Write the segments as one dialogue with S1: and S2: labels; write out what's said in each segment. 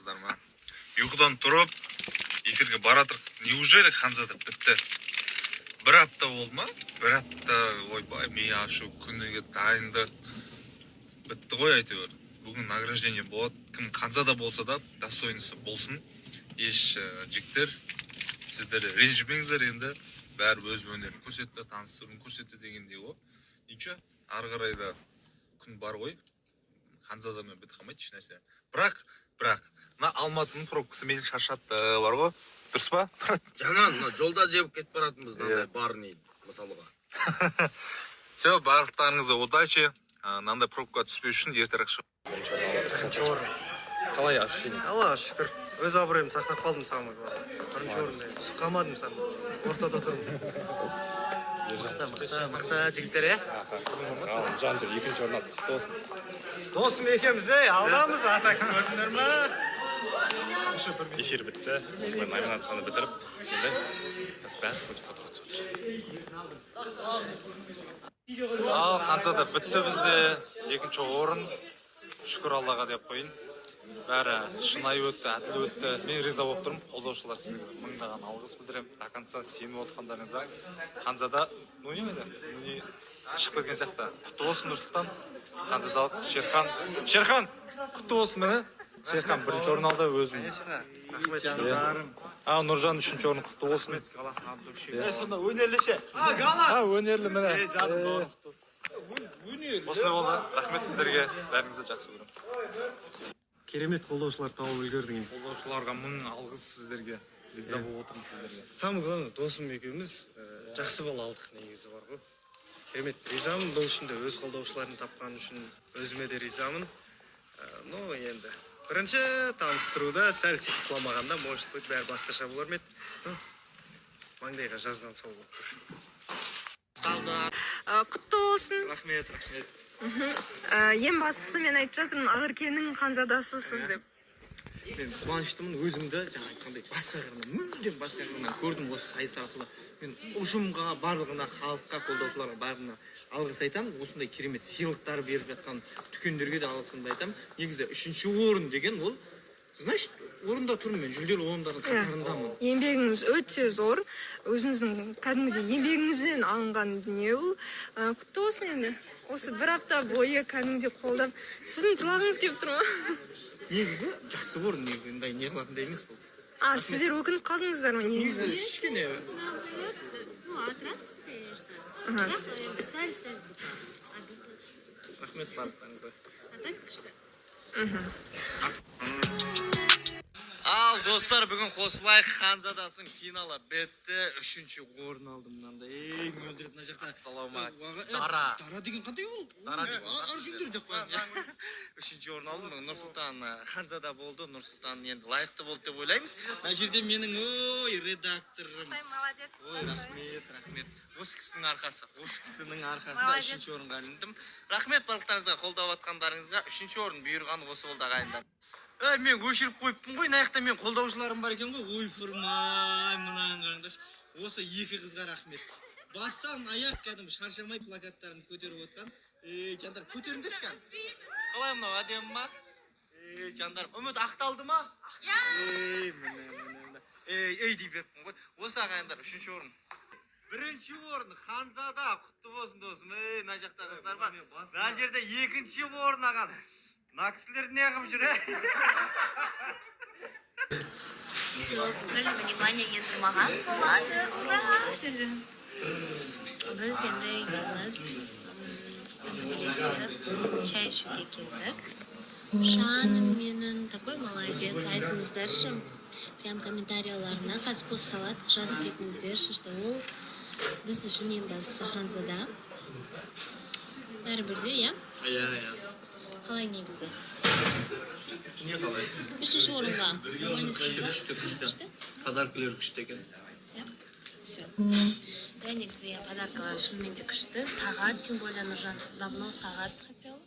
S1: саламатсыздар ма? Ұйқыдан тұрып, эфирге баратыр. Неужели Ханзада бітті? Бір апта болды ма? Бір апта, ойбай, ми ашу күніге дайындық. Бітті ғой әйтеуір. Бүгін награждение болады. Кім Ханзада болса да, достойнысы болсын. Еш жіктер, сіздер ренжімеңіздер енді. Бәрі өз өнерін көрсетті, таныстырын көрсетті дегендей ғой. Ничего, ары қарай да күн бар ғой. Ханзадамен бітіп қалмайды еш нәрсе. Бірақ, мына Алматының пробкасы мені шаршатты, бар ғой. Дұрыс па?
S2: Жаман, жолда жеп кетіп баратынбыз, мынандай барный мысалыға.
S1: Все, барлықтарыңызға удачи. Мынандай пробка түспеу үшін ертерек шығып.
S3: Бірінші орын.
S4: Қалай ощущение?
S3: Аллаға шүкір. Өз абыройымды сақтап қалдым самый главный. Бірінші орында түсіп қалмадым сам. Ортада тұрмын.
S5: Мықты жігіттер, е?
S4: Жан жүр, екінші орын алды. Құтты болсын.
S3: Досым екеміз, алдамыз, ата көрдіңдер ма?
S4: Эфир бітті. Осылай номинацияны бітіріп, енді біз бәрі фотоға түсіп жатыр.
S5: Ал Ханзада бітті бізде. Екінші орын. Шүкір Аллаға деп қойын. Бәрі шынайы өтті, әділ өтті. Мен риза болып тұрмын. Қолдаушылар сіздерге мыңдаған алғыс білдіремін. До конца сеніп отырғандарыңызға. Ханзада, шығып кеткен сияқты. Құтты болсын Нұрсұлтан. Ханзадалық Шерхан, құтты болсын мені. Шерхан бірінші орын алды өзім.
S3: Рахмет жандарым.
S5: Нұржан үшінші орын құтты болсын.
S3: Сонда өнерлі ше.
S5: Өнерлі міне.
S3: Жаным.
S5: Осындай болды. Рахмет сіздерге. Бәріңізді жақсы көрем.
S3: Керемет қолдаушылар тауып үлгердің.
S5: Қолдаушыларға мың алғыс сіздерге. Риза болып отырмын сіздерге.
S3: Самый главный досым екеуміз жақсы бала алдық негізі бар ғой. Керемет ризамын бұл үшін де өз қолдаушыларын тапқан үшін өзіме де ризамын. Енді бірінші таныстыруда сәл сөйтіп құламағанда, может быть, бәрі басқаша болар ма еді. Маңдайға жазған сол болып тұр.
S6: Құтты болсын.
S3: Рахмет.
S6: Ең бастысы мен айтып жатырмын, Ақеркенің Ханзадасысыз деп.
S3: Мен қуаныштымын өзімді жаңа айтқандай басқа қырынан, мүлдем басқа қырынан көрдім осы сайыс арқылы. Мен ұжымға, барлығына, халыққа, қолдаушыларға барлығына алғыс айтамын. Осындай керемет сыйлықтар беріп жатқан дүкендерге де алғысымды айтамын. Негізі 3-ші орын деген ол, значит, орында тұрмын мен, жүлделі орындардың қатарындамын.
S6: Еңбегіңіз өте зор. Өзіңіздің кәдімгідей еңбегіңізден алынған дүние бұл. Құтты болсын енді. Осы бір апта бойы кәдімгідей қолдап. Сіздің жылағыңыз келіп тұр ма?
S3: Негізі жақсы орын, негізі не қылатындай емес бұл.
S6: Сіздер өкініп қалдыңыздар ма негізі?
S3: Кішкене. Рахмет барлықтарыңызға. Ал достар, бүгін қосылайық, Ханзадасының финалы бітті. 3-ші орын алдым мынандай. Мөлдірет мына жақта.
S5: Ассаламағалейкум.
S3: Дара деген қандай ол?
S5: Дара деген.
S3: Ар жүндер деп қойған. 3-ші орын алдым. Нұрсұлтан Ханзада болды. Нұрсұлтан енді лайықты болды деп ойлаймыз. Мына жерде менің редакторым.
S6: Молодец.
S3: Рахмет. Осы кісінің арқасында 3-ші орынға іліндім. Рахмет барлықтарыңызға, қолдап атқандарыңызға. 3-ші орын бұйырған осы болды ағайындар. Мен өшіріп қойыппын ғой, наяқта мен қолдаушыларым бар екен ғой. Ой, фырмай, мұнан қараңдаршы. Осы екі қызға рахмет. Бастан аяқ кәдімгі шаршамай плакаттарын көтеріп отқан. Жандар, көтеріңдерші кән. Қалай мынау, әдемі ма? Жандар, үміт ақталды ма? Дейіп еппін ғой. Осы ағайындар, 3-ші орын. 1-ші орын, Ханзада, құтты болсын досым. Мына жақта қыздар бар. Мына жерде 2-ші орын аған. Мына кісілер не қып жүр,
S7: Все, бүкіл внимание енді маған болады. Ура! Біз енді екеуміз бірлесіп шай ішуге келдік. Жаным менің такой молодец, айтыңыздаршы. Прям комментарияларына қазір пост салады, жазып кетіңіздерші, что ол біз үшін ең бастысы Ханзада. Бәрібірде, иә? Қалай негізі?
S2: Не қалай?
S7: 3-ші орынға.
S2: Күшті. Подаркалар күшті екен.
S7: Все. Негізі подаркалар шынымен де күшті. Сағат, тем более Нұржан давно сағат хотел.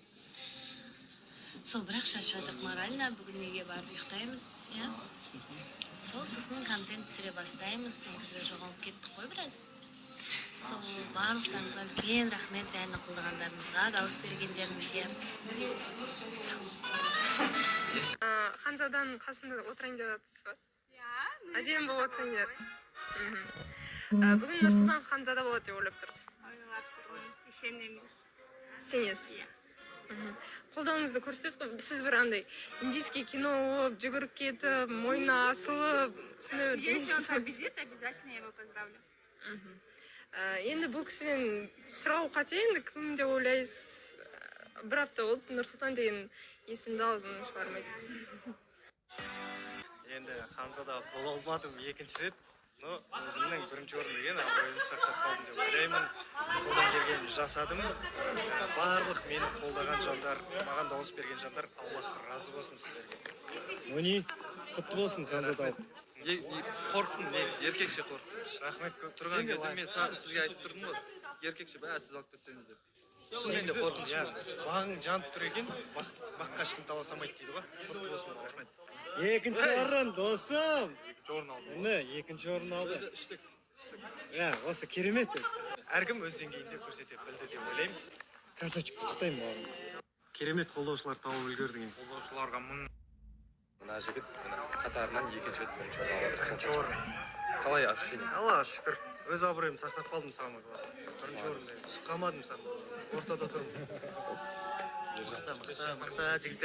S7: Сол бірақ шаршадық морально. Бүгін үйге барып ұйықтаймыз. Сосын контент түсіре бастаймыз. Негізі жоғалып кеттік қой біраз. Сол барлықтарыңызға үлкен рахмет, бәріне қолдағандарыңызға, дауыс бергендеріңізге.
S6: Ханзаданың қасында отырайын деп жатырсыз ба?
S8: Иә.
S6: Әдемі болып отырыңдар. Бүгін Нұрсұлтан Ханзада болады деп ойлап тұрсыз.
S8: Ойлап тұрмын. Ишенемін.
S6: Сенесіз? Қолдауыңызды көрсетесіз ғой. Сіз бір андай индийский кино болып, жүгіріп кетіп, мойнына асылып, сондай бір
S8: Если он победит, обязательно я его поздравлю.
S6: Енді бұл кісіден сұрау қате, енді кім деп ойлайсыз? Бір апта болды, Нұрсұлтан деген есімді аузынан шығармайды.
S5: Енді Ханзада бола алмадым екінші рет. Но өзімнің бірінші орын деген абыройымды сақтап қалдым деп ойлаймын. Қолдан келгенін жасадым. Барлық мені қолдаған жандар, маған дауыс берген жандар, Аллах разы болсын сіздерге.
S9: Өне, құтты болсын Ханзада.
S3: Қорықтым, еркекше қорықтым.
S5: Рахмет көп.
S3: Тұрған кезде мен сізге айтып тұрдым ғой, еркекше бәрі сіз алып кетсеңіз деп. Шынымен де қорқыныш.
S5: Бағың жанып тұр екен, баққа ешкім таласамайды дейді ғой. Құтты болсын, рахмет.
S9: Екінші орын, досым.
S5: Екінші орын алды.
S9: Міне, екінші орын алды.
S3: Іштік.
S9: Осы керемет.
S5: Әркім өз деңгейінде көрсете білді деп ойлаймын.
S9: Красавчик, құттықтаймын бауырым.
S5: Керемет қолдаушылар тауып үлгердің.
S1: Қолдаушыларға мың
S4: Мына жігіт қатарынан екінші рет бірінші орын алды.
S5: Бірінші орын.
S4: Қалай ощущение?
S5: Алла шүкір. Өз абыройымды сақтап қалдым самое главное. Бірінші орында. Түсіп қалмадым сан. Ортада тұрмын.
S3: Мықты жігіт.